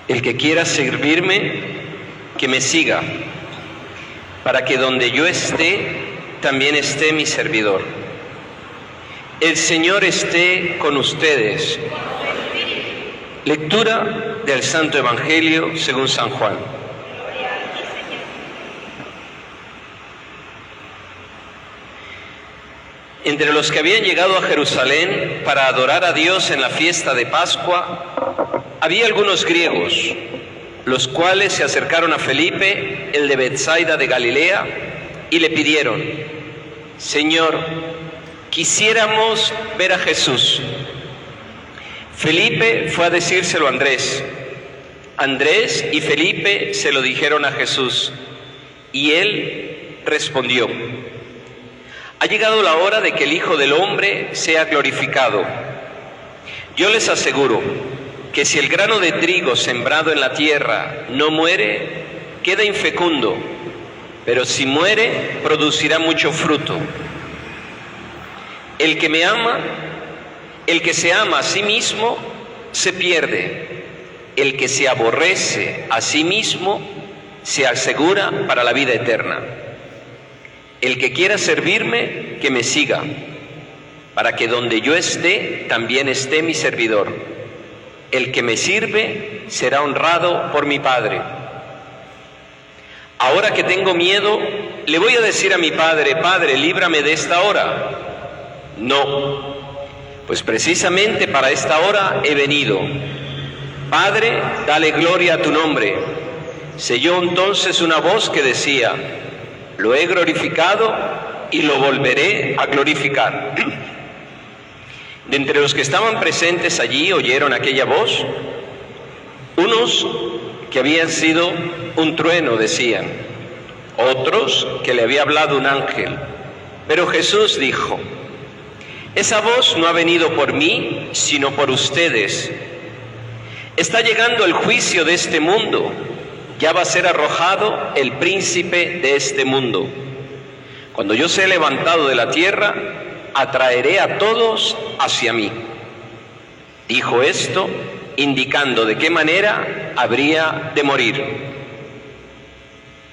El que quiera servirme, que me siga, para que donde yo esté, también esté mi servidor. El Señor esté con ustedes. Lectura del Santo Evangelio según San Juan. Entre los que habían llegado a Jerusalén para adorar a Dios en la fiesta de Pascua, había algunos griegos, los cuales se acercaron a Felipe, el de Betsaida de Galilea, y le pidieron: Señor, quisiéramos ver a Jesús. Felipe fue a decírselo a Andrés. Andrés y Felipe se lo dijeron a Jesús, y él respondió: ha llegado la hora de que el Hijo del Hombre sea glorificado. Yo les aseguro que si el grano de trigo sembrado en la tierra no muere, queda infecundo, pero si muere, producirá mucho fruto. El que me ama, el que se ama a sí mismo, se pierde. El que se aborrece a sí mismo, se asegura para la vida eterna. El que quiera servirme, que me siga, para que donde yo esté, también esté mi servidor. El que me sirve será honrado por mi Padre. Ahora que tengo miedo, le voy a decir a mi Padre: Padre, líbrame de esta hora. No, pues precisamente para esta hora he venido. Padre, dale gloria a tu nombre. Se oyó entonces una voz que decía: lo he glorificado y lo volveré a glorificar. De entre los que estaban presentes allí oyeron aquella voz. Unos que habían sido un trueno decían, otros que le había hablado un ángel. Pero Jesús dijo: esa voz no ha venido por mí, sino por ustedes. Está llegando el juicio de este mundo. Ya va a ser arrojado el príncipe de este mundo. Cuando yo sea levantado de la tierra, atraeré a todos hacia mí. Dijo esto, indicando de qué manera habría de morir.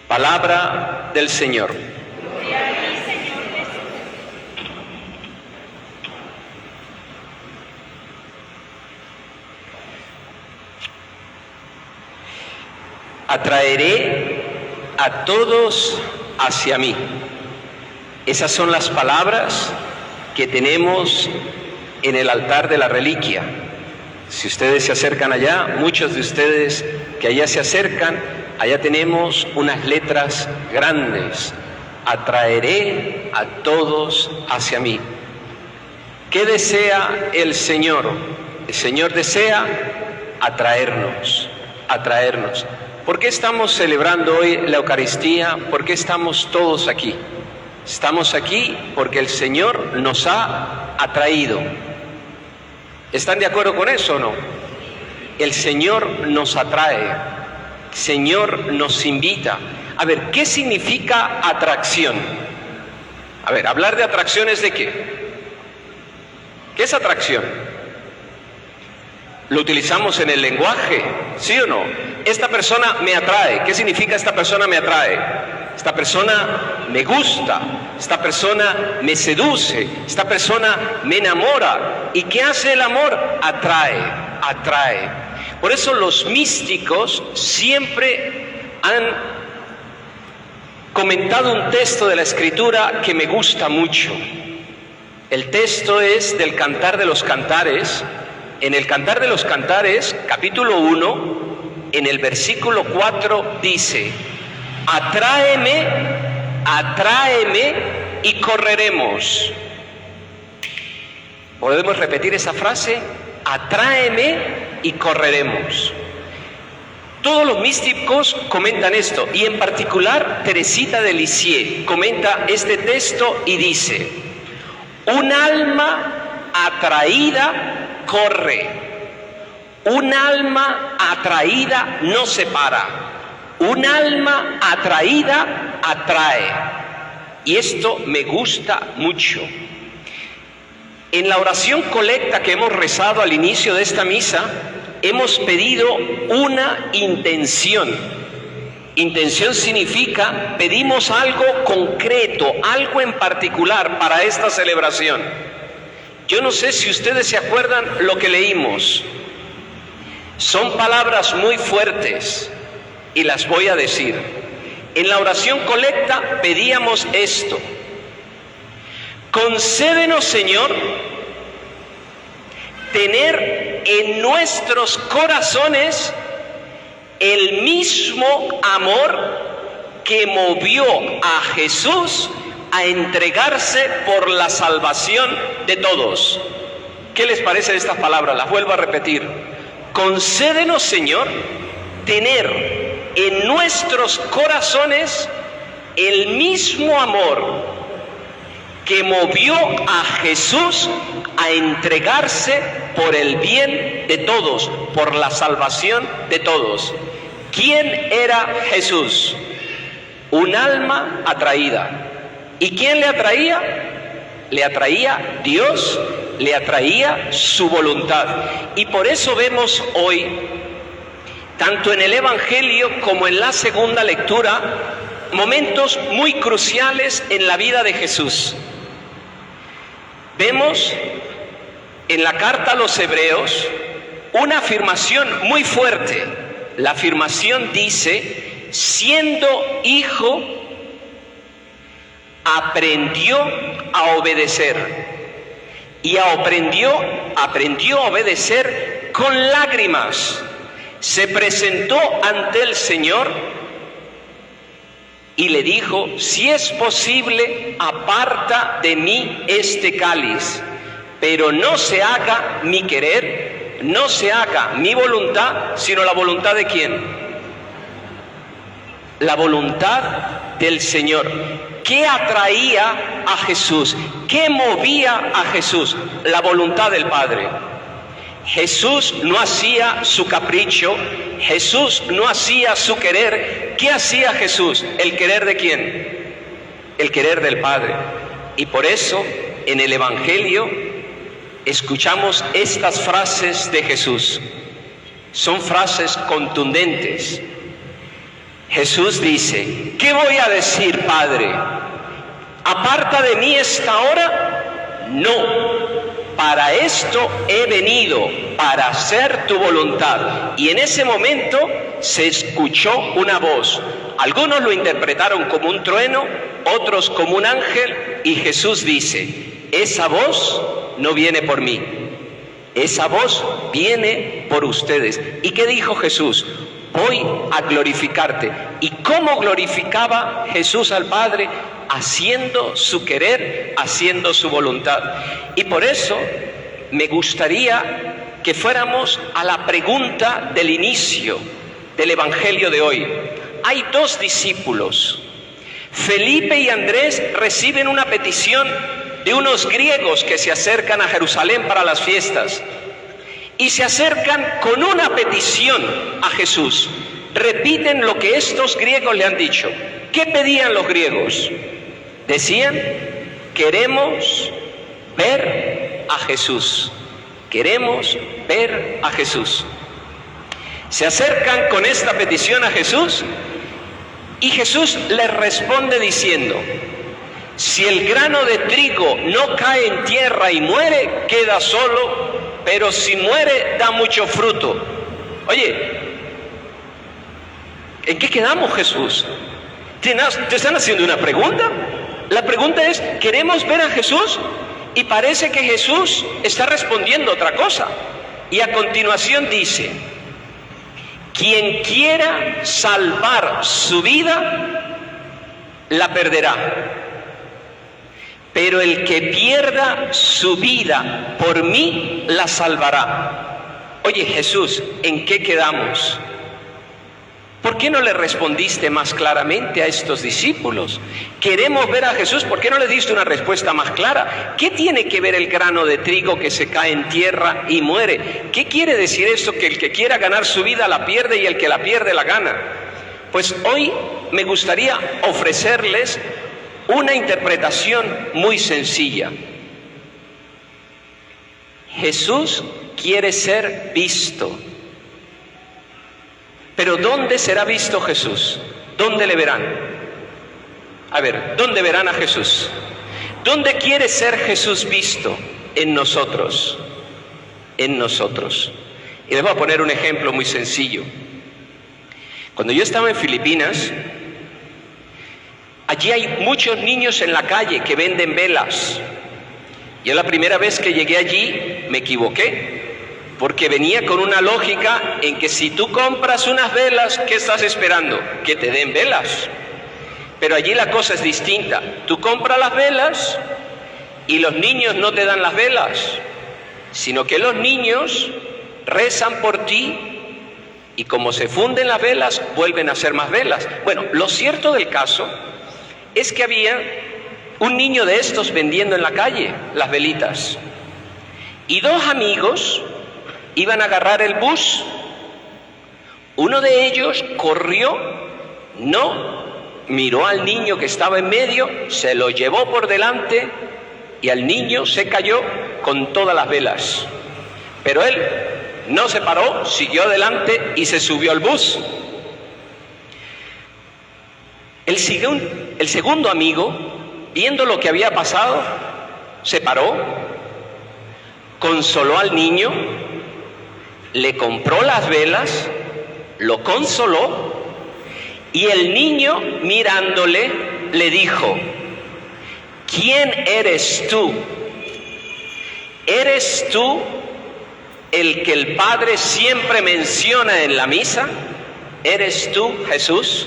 Palabra del Señor. Gloria a ti, Señor Jesús. Atraeré a todos hacia mí. Esas son las palabras que tenemos en el altar de la reliquia. Si ustedes se acercan allá, muchos de ustedes que allá se acercan, allá tenemos unas letras grandes: atraeré a todos hacia mí. ¿Qué desea el Señor? El Señor desea atraernos. ¿Por qué estamos celebrando hoy la Eucaristía? ¿Por qué estamos todos aquí? Estamos aquí porque el Señor nos ha atraído. ¿Están de acuerdo con eso o no? El Señor nos atrae, el Señor nos invita. A ver, ¿qué significa atracción? A ver, hablar de atracción es de qué. ¿Qué es atracción? ¿Lo utilizamos en el lenguaje? ¿Sí o no? Esta persona me atrae. ¿Qué significa esta persona me atrae? Esta persona me gusta, esta persona me seduce, esta persona me enamora. ¿Y qué hace el amor? Atrae. Por eso los místicos siempre han comentado un texto de la Escritura que me gusta mucho. El texto es del Cantar de los Cantares. En el Cantar de los Cantares, capítulo 1, en el versículo 4 dice: atráeme y correremos. ¿Podemos repetir esa frase? Atráeme y correremos. Todos los místicos comentan esto, y en particular Teresita de Lisieux comenta este texto y dice: un alma atraída corre, un alma atraída no se para, un alma atraída atrae. Y esto me gusta mucho. En la oración colecta que hemos rezado al inicio de esta misa, hemos pedido una intención. Intención significa, pedimos algo concreto, algo en particular para esta celebración. Yo no sé si ustedes se acuerdan lo que leímos. Son palabras muy fuertes y las voy a decir. En la oración colecta pedíamos esto: concédenos, Señor, tener en nuestros corazones el mismo amor que movió a Jesús a entregarse por la salvación de todos. ¿Qué les parece de estas palabras? Las vuelvo a repetir. Concédenos, Señor, tener en nuestros corazones el mismo amor que movió a Jesús a entregarse por el bien de todos, por la salvación de todos. ¿Quién era Jesús? Un alma atraída. ¿Y quién le atraía? Le atraía Dios, le atraía su voluntad. Y por eso vemos hoy, tanto en el Evangelio como en la segunda lectura, momentos muy cruciales en la vida de Jesús. Vemos en la carta a los Hebreos una afirmación muy fuerte. La afirmación dice: siendo hijo, aprendió a obedecer. Y aprendió a obedecer con lágrimas. Se presentó ante el Señor y le dijo: si es posible, aparta de mí este cáliz, pero no se haga mi querer, no se haga mi voluntad, sino la voluntad ¿de quién? La voluntad del Señor. ¿Qué atraía a Jesús? ¿Qué movía a Jesús? La voluntad del Padre. Jesús no hacía su capricho, Jesús no hacía su querer. ¿Qué hacía Jesús? ¿El querer de quién? El querer del Padre. Y por eso en el Evangelio escuchamos estas frases de Jesús. Son frases contundentes. Jesús dice: ¿qué voy a decir, Padre? ¿Aparta de mí esta hora? No. Para esto he venido, para hacer tu voluntad. Y en ese momento se escuchó una voz. Algunos lo interpretaron como un trueno, otros como un ángel, y Jesús dice: esa voz no viene por mí, esa voz viene por ustedes. ¿Y qué dijo Jesús? Voy a glorificarte. ¿Y cómo glorificaba Jesús al Padre? Haciendo su querer, haciendo su voluntad. Y por eso me gustaría que fuéramos a la pregunta del inicio del Evangelio de hoy. Hay dos discípulos. Felipe y Andrés reciben una petición de unos griegos que se acercan a Jerusalén para las fiestas. Y se acercan con una petición a Jesús. Repiten lo que estos griegos le han dicho. ¿Qué pedían los griegos? Decían: queremos ver a Jesús. Queremos ver a Jesús. Se acercan con esta petición a Jesús y Jesús les responde diciendo: si el grano de trigo no cae en tierra y muere, queda solo, pero si muere, da mucho fruto. Oye, ¿en qué quedamos, Jesús? ¿Te están haciendo una pregunta? La pregunta es: ¿queremos ver a Jesús? Y parece que Jesús está respondiendo otra cosa. Y a continuación dice: quien quiera salvar su vida, la perderá. Pero el que pierda su vida por mí, la salvará. Oye, Jesús, ¿en qué quedamos? ¿Por qué no le respondiste más claramente a estos discípulos? Queremos ver a Jesús. ¿Por qué no le diste una respuesta más clara? ¿Qué tiene que ver el grano de trigo que se cae en tierra y muere? ¿Qué quiere decir esto? Que el que quiera ganar su vida la pierde y el que la pierde la gana. Pues hoy me gustaría ofrecerles una interpretación muy sencilla. Jesús quiere ser visto, Pero ¿dónde será visto Jesús? ¿Dónde le verán? A ver, ¿dónde verán a Jesús? ¿Dónde quiere ser Jesús visto? En nosotros. En nosotros. Y les voy a poner un ejemplo muy sencillo. Cuando yo estaba en Filipinas, allí hay muchos niños en la calle que venden velas. Yo la primera vez que llegué allí me equivoqué, porque venía con una lógica en que si tú compras unas velas, ¿qué estás esperando? Que te den velas. Pero allí la cosa es distinta. Tú compras las velas y los niños no te dan las velas, sino que los niños rezan por ti y como se funden las velas, vuelven a hacer más velas. Bueno, lo cierto del caso es que había un niño de estos vendiendo en la calle las velitas y dos amigos iban a agarrar el bus. Uno de ellos corrió, miró al niño que estaba en medio, se lo llevó por delante y al niño se cayó con todas las velas. Pero él no se paró, siguió adelante y se subió al bus. El segundo amigo, viendo lo que había pasado, se paró, consoló al niño, le compró las velas, lo consoló y el niño mirándole le dijo: ¿quién eres tú? ¿Eres tú el que el Padre siempre menciona en la misa? ¿Eres tú, Jesús?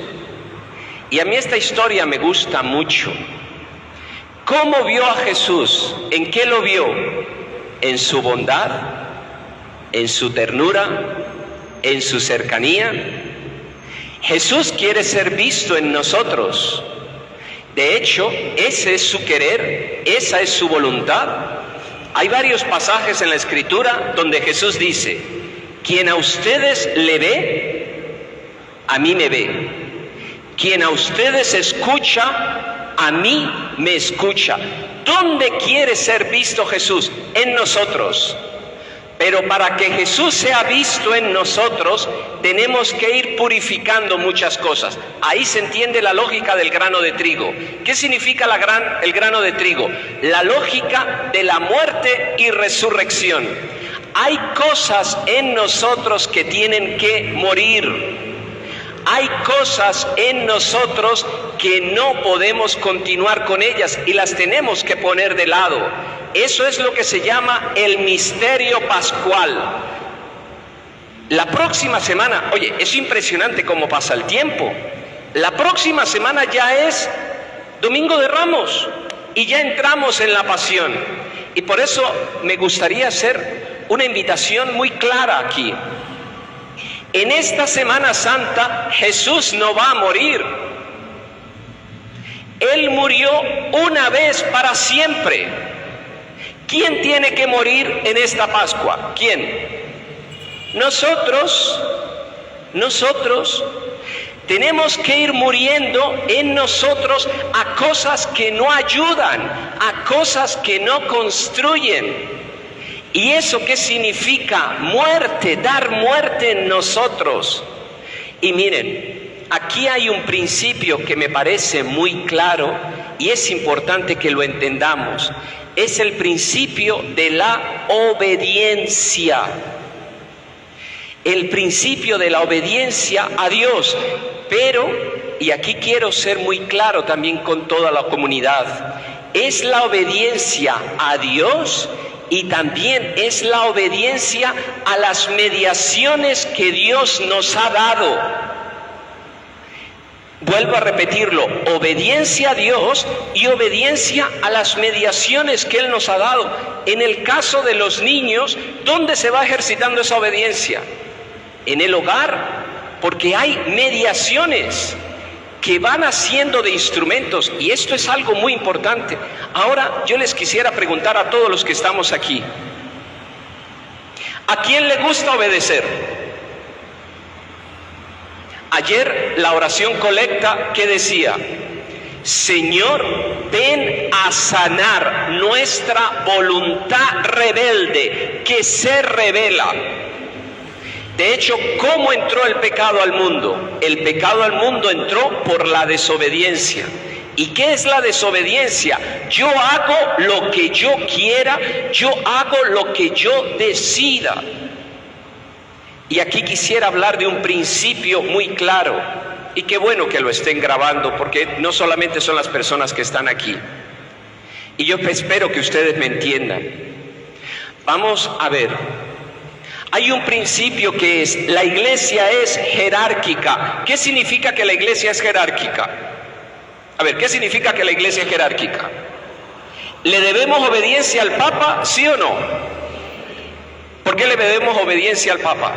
Y a mí esta historia me gusta mucho. ¿Cómo vio a Jesús? ¿En qué lo vio? ¿En su bondad? ¿En su ternura? ¿En su cercanía? Jesús quiere ser visto en nosotros. De hecho, ese es su querer, esa es su voluntad. Hay varios pasajes en la Escritura donde Jesús dice: quien a ustedes le ve, a mí me ve. Quien a ustedes escucha, a mí me escucha. ¿Dónde quiere ser visto Jesús? En nosotros. Pero para que Jesús sea visto en nosotros, tenemos que ir purificando muchas cosas. Ahí se entiende la lógica del grano de trigo. ¿Qué significa el grano de trigo? La lógica de la muerte y resurrección. Hay cosas en nosotros que tienen que morir. Hay cosas en nosotros que no podemos continuar con ellas y las tenemos que poner de lado. Eso es lo que se llama el misterio pascual. La próxima semana, oye, es impresionante cómo pasa el tiempo. La próxima semana ya es Domingo de Ramos y ya entramos en la pasión. Y por eso me gustaría hacer una invitación muy clara aquí. En esta Semana Santa Jesús no va a morir. Él murió una vez para siempre. ¿Quién tiene que morir en esta Pascua? ¿Quién? Nosotros tenemos que ir muriendo en nosotros a cosas que no ayudan, a cosas que no construyen. ¿Y eso qué significa? Muerte, dar muerte en nosotros. Y miren, aquí hay un principio que me parece muy claro y es importante que lo entendamos. Es el principio de la obediencia. El principio de la obediencia a Dios. Pero, y aquí quiero ser muy claro también con toda la comunidad, es la obediencia a Dios y también es la obediencia a las mediaciones que Dios nos ha dado. Vuelvo a repetirlo, obediencia a Dios y obediencia a las mediaciones que Él nos ha dado. En el caso de los niños, ¿dónde se va ejercitando esa obediencia? En el hogar, porque hay mediaciones que van haciendo de instrumentos, y esto es algo muy importante. Ahora yo les quisiera preguntar a todos los que estamos aquí, ¿a quién le gusta obedecer? Ayer la oración colecta, ¿qué decía? Señor, ven a sanar nuestra voluntad rebelde que se rebela. De hecho, ¿cómo entró el pecado al mundo? El pecado al mundo entró por la desobediencia. ¿Y qué es la desobediencia? Yo hago lo que yo quiera, yo hago lo que yo decida. Y aquí quisiera hablar de un principio muy claro, y qué bueno que lo estén grabando, porque no solamente son las personas que están aquí. Y yo espero que ustedes me entiendan. Vamos a ver. Hay un principio que es, la iglesia es jerárquica. ¿Qué significa que la iglesia es jerárquica? A ver, ¿qué significa que la iglesia es jerárquica? ¿Le debemos obediencia al Papa, sí o no? ¿Por qué le debemos obediencia al Papa?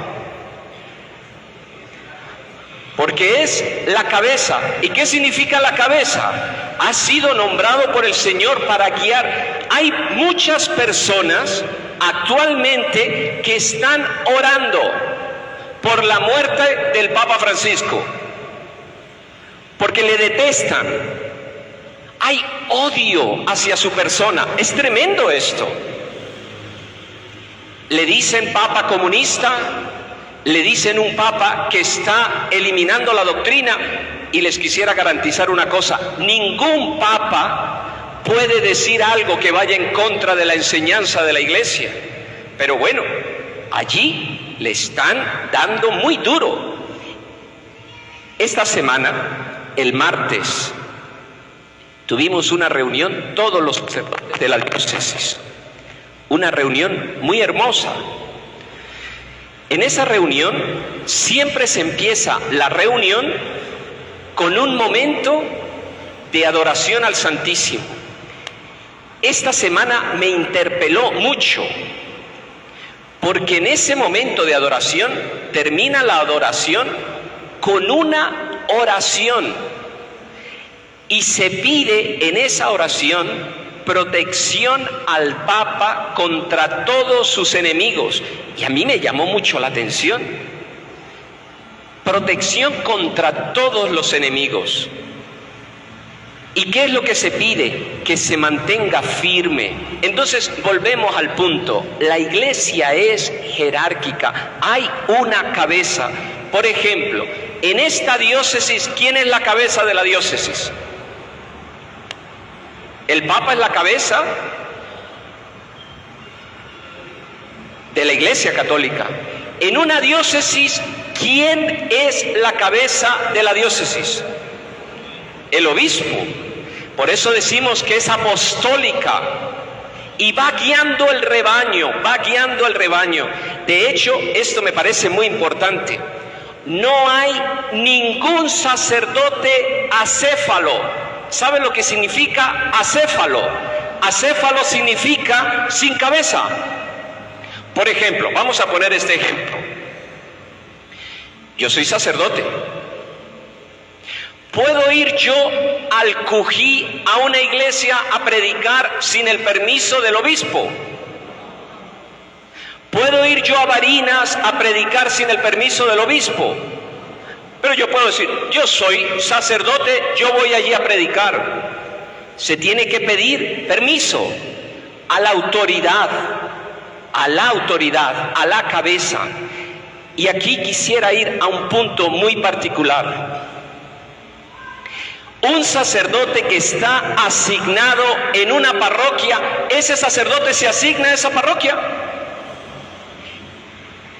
Porque es la cabeza. ¿Y qué significa la cabeza? Ha sido nombrado por el Señor para guiar. Hay muchas personas actualmente que están orando por la muerte del Papa Francisco, porque le detestan. Hay odio hacia su persona. Es tremendo esto. Le dicen Papa comunista, le dicen un Papa que está eliminando la doctrina, y les quisiera garantizar una cosa: ningún Papa puede decir algo que vaya en contra de la enseñanza de la iglesia. Pero bueno, allí le están dando muy duro. Esta semana, el martes, tuvimos una reunión, todos los sacerdotes de la diócesis, una reunión muy hermosa. En esa reunión siempre se empieza la reunión con un momento de adoración al Santísimo. Esta semana me interpeló mucho, porque en ese momento de adoración termina la adoración con una oración, y se pide en esa oración protección al Papa contra todos sus enemigos. Y a mí me llamó mucho la atención. Protección contra todos los enemigos. ¿Y qué es lo que se pide? Que se mantenga firme. Entonces volvemos al punto. La iglesia es jerárquica. Hay una cabeza. Por ejemplo, en esta diócesis, ¿quién es la cabeza de la diócesis? ¿El Papa es la cabeza de la Iglesia Católica? En una diócesis, ¿quién es la cabeza de la diócesis? El obispo. Por eso decimos que es apostólica y va guiando el rebaño, va guiando el rebaño. De hecho, esto me parece muy importante. No hay ningún sacerdote acéfalo. ¿Saben lo que significa acéfalo? Acéfalo significa sin cabeza. Por ejemplo, vamos a poner este ejemplo. Yo soy sacerdote. ¿Puedo ir yo al Cují a una iglesia a predicar sin el permiso del obispo? ¿Puedo ir yo a Barinas a predicar sin el permiso del obispo? Pero yo puedo decir, yo soy sacerdote, yo voy allí a predicar. Se tiene que pedir permiso a la autoridad, a la cabeza. Y aquí quisiera ir a un punto muy particular. Un sacerdote que está asignado en una parroquia, ¿ese sacerdote se asigna a esa parroquia?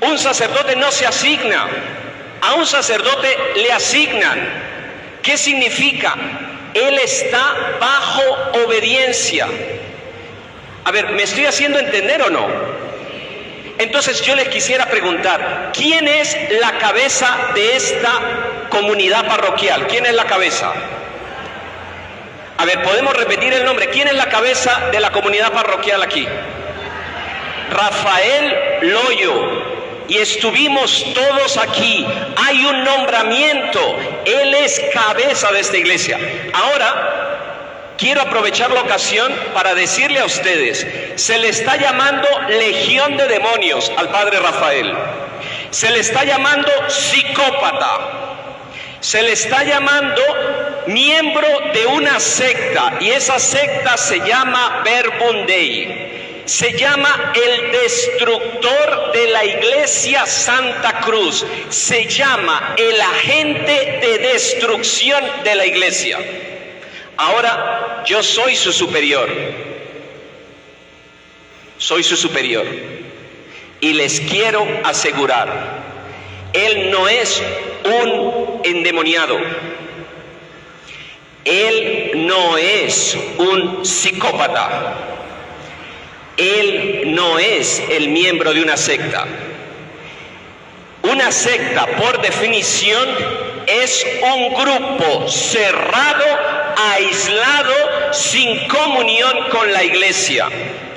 Un sacerdote no se asigna. A un sacerdote le asignan. ¿Qué significa? Él está bajo obediencia. A ver, ¿me estoy haciendo entender o no? Entonces yo les quisiera preguntar, ¿quién es la cabeza de esta comunidad parroquial? ¿Quién es la cabeza? A ver, ¿podemos repetir el nombre? ¿Quién es la cabeza de la comunidad parroquial aquí? Rafael Loyo. Y estuvimos todos aquí. Hay un nombramiento. Él es cabeza de esta iglesia. Ahora, quiero aprovechar la ocasión para decirle a ustedes, se le está llamando legión de demonios al padre Rafael. Se le está llamando psicópata. Se le está llamando miembro de una secta. Y esa secta se llama Verbum Dei. Se llama el destructor de la iglesia Santa Cruz. Se llama el agente de destrucción de la iglesia. Ahora, yo soy su superior. Soy su superior. Y les quiero asegurar, él no es un endemoniado. Él no es un psicópata. Él no es el miembro de una secta. Una secta, por definición, es un grupo cerrado, aislado, sin comunión con la iglesia.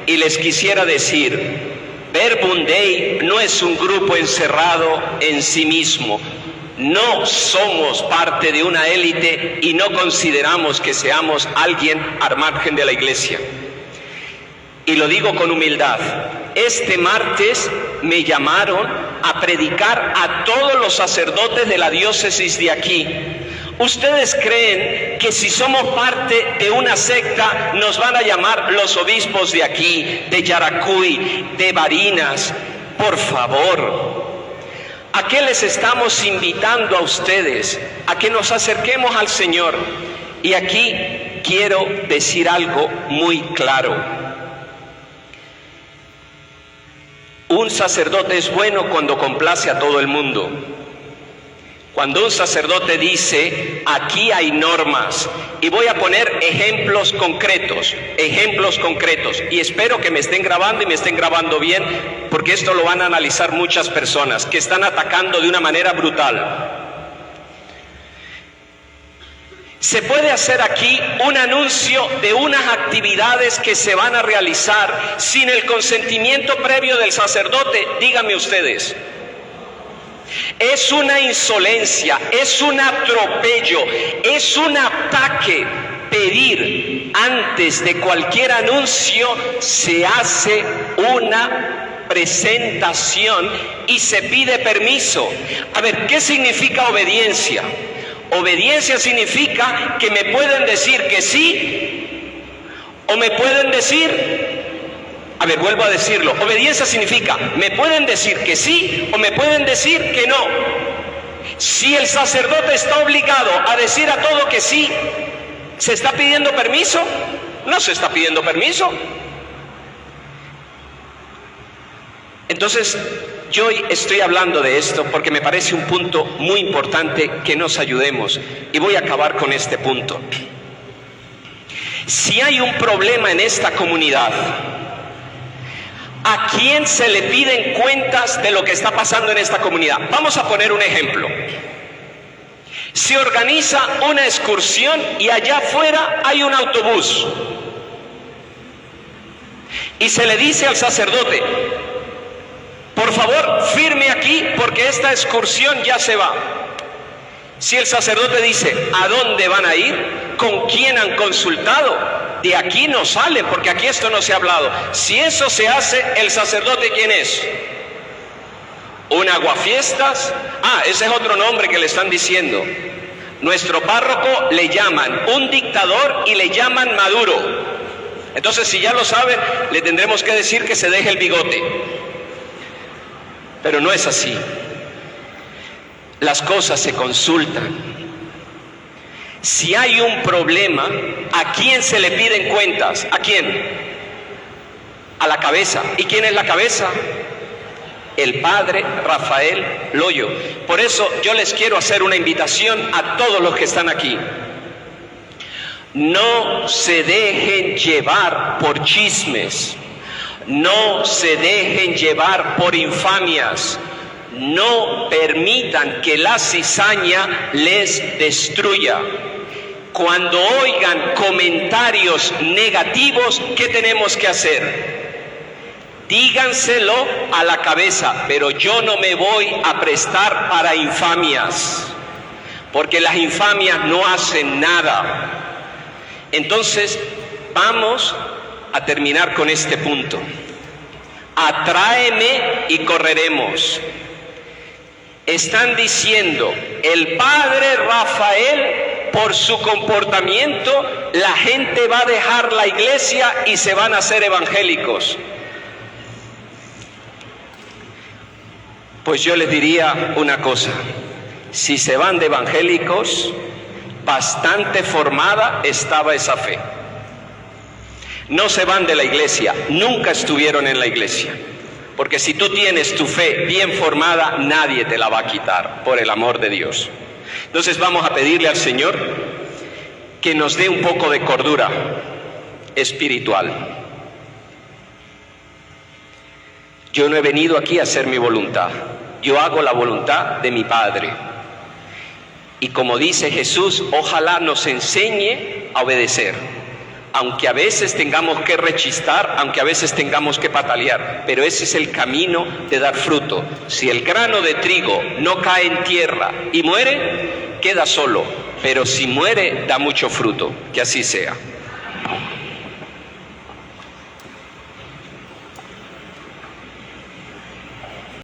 Y les quisiera decir, Verbum Dei no es un grupo encerrado en sí mismo. No somos parte de una élite y no consideramos que seamos alguien al margen de la iglesia. Y lo digo con humildad. Este martes me llamaron a predicar a todos los sacerdotes de la diócesis de aquí. ¿Ustedes creen que si somos parte de una secta nos van a llamar los obispos de aquí, de Yaracuy, de Barinas? Por favor. ¿A qué les estamos invitando a ustedes? A que nos acerquemos al Señor. Y aquí quiero decir algo muy claro. Un sacerdote es bueno cuando complace a todo el mundo. Cuando un sacerdote dice, aquí hay normas, y voy a poner ejemplos concretos, y espero que me estén grabando y me estén grabando bien, porque esto lo van a analizar muchas personas que están atacando de una manera brutal. Se puede hacer aquí un anuncio de unas actividades que se van a realizar sin el consentimiento previo del sacerdote. Díganme ustedes. Es una insolencia, es un atropello, es un ataque. Pedir antes de cualquier anuncio, se hace una presentación y se pide permiso. A ver, ¿qué significa obediencia? Obediencia significa que me pueden decir que sí o me pueden decir, a ver, vuelvo a decirlo, obediencia significa me pueden decir que sí o me pueden decir que no. Si el sacerdote está obligado a decir a todo que sí, ¿se está pidiendo permiso? No se está pidiendo permiso. Entonces, yo hoy estoy hablando de esto porque me parece un punto muy importante que nos ayudemos, y voy a acabar con este punto. Si hay un problema en esta comunidad, ¿a quién se le piden cuentas de lo que está pasando en esta comunidad? Vamos a poner un ejemplo. Se organiza una excursión y allá afuera hay un autobús. Y se le dice al sacerdote, por favor, firme aquí porque esta excursión ya se va. Si el sacerdote dice, ¿a dónde van a ir? ¿Con quién han consultado? De aquí no salen porque aquí esto no se ha hablado. Si eso se hace, ¿el sacerdote quién es? ¿Un aguafiestas? Ese es otro nombre que le están diciendo. Nuestro párroco le llaman un dictador y le llaman Maduro. Entonces, si ya lo saben, le tendremos que decir que se deje el bigote. Pero no es así. Las cosas se consultan. Si hay un problema, ¿a quién se le piden cuentas? ¿A quién? A la cabeza. ¿Y quién es la cabeza? El padre Rafael Loyo. Por eso yo les quiero hacer una invitación a todos los que están aquí. No se dejen llevar por chismes. No se dejen llevar por infamias. No permitan que la cizaña les destruya. Cuando oigan comentarios negativos, ¿qué tenemos que hacer? Díganselo a la cabeza, pero yo no me voy a prestar para infamias, porque las infamias no hacen nada. Entonces, vamos a terminar con este punto. Atráeme y correremos. Están diciendo, el padre Rafael, por su comportamiento, la gente va a dejar la iglesia y se van a hacer evangélicos. Pues yo les diría una cosa: si se van de evangélicos, bastante formada estaba esa fe. No se van de la iglesia, nunca estuvieron en la iglesia. Porque si tú tienes tu fe bien formada, nadie te la va a quitar, por el amor de Dios. Entonces vamos a pedirle al Señor que nos dé un poco de cordura espiritual. Yo no he venido aquí a hacer mi voluntad, yo hago la voluntad de mi Padre. Y como dice Jesús, ojalá nos enseñe a obedecer. Aunque a veces tengamos que rechistar, aunque a veces tengamos que patalear, pero ese es el camino de dar fruto. Si el grano de trigo no cae en tierra y muere, queda solo, pero si muere, da mucho fruto. Que así sea.